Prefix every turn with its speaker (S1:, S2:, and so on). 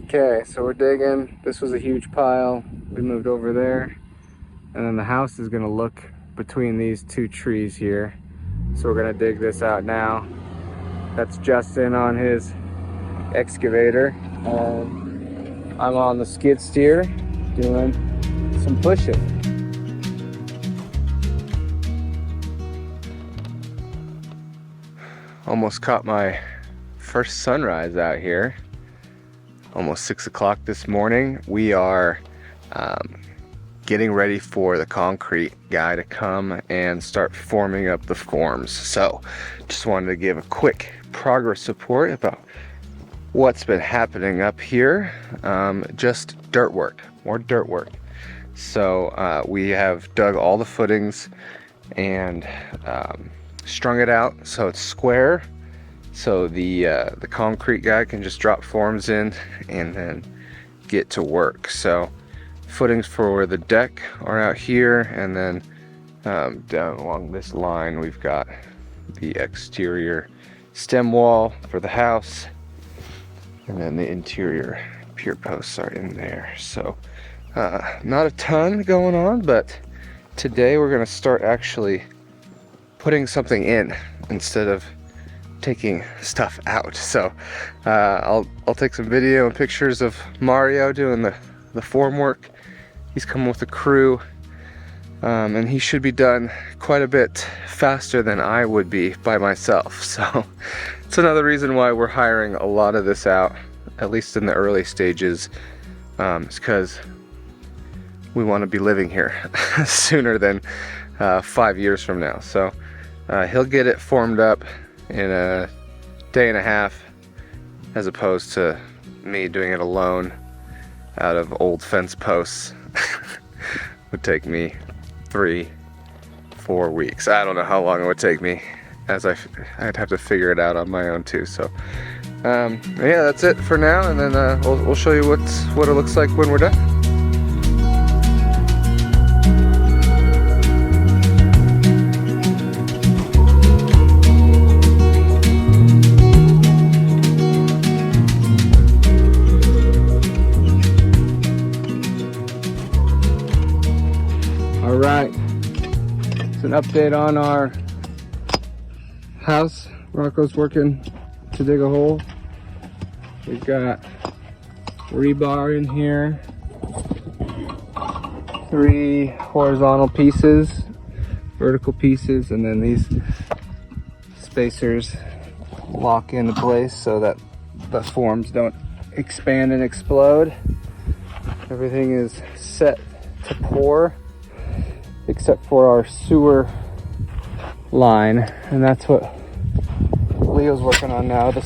S1: Okay, so we're digging. This was a huge pile. We moved over there. And then the house is gonna look between these two trees here. So we're gonna dig this out now. That's Justin on his excavator. And I'm on the skid steer doing some pushing. Almost caught my first sunrise out here. Almost 6 o'clock this morning. We are getting ready for the concrete guy to come and start forming up the forms. So just wanted to give a quick progress report about what's been happening up here. Just dirt work, more dirt work. So we have dug all the footings and strung it out so it's square, so the concrete guy can just drop forms in and then get to work. So footings for the deck are out here, and then down along this line we've got the exterior stem wall for the house, and then the interior pier posts are in there. So not a ton going on, but today we're going to start actually putting something in instead of taking stuff out. So I'll take some video and pictures of Mario doing the form work. He's coming with a crew, and he should be done quite a bit faster than I would be by myself. So it's another reason why we're hiring a lot of this out, at least in the early stages. It's because we want to be living here sooner than 5 years from now. So he'll get it formed up in a day and a half, as opposed to me doing it alone out of old fence posts. Would take me 3-4 weeks. I don't know how long it would take me, as I'd have to figure it out on my own too. So yeah, that's it for now, and then we'll show you what it looks like when we're done. All right, it's an update on our house. Rocco's working to dig a hole. We've got rebar in here, 3 horizontal pieces, vertical pieces, and then these spacers lock into place so that the forms don't expand and explode. Everything is set to pour, except for our sewer line, and that's what Leo's working on now.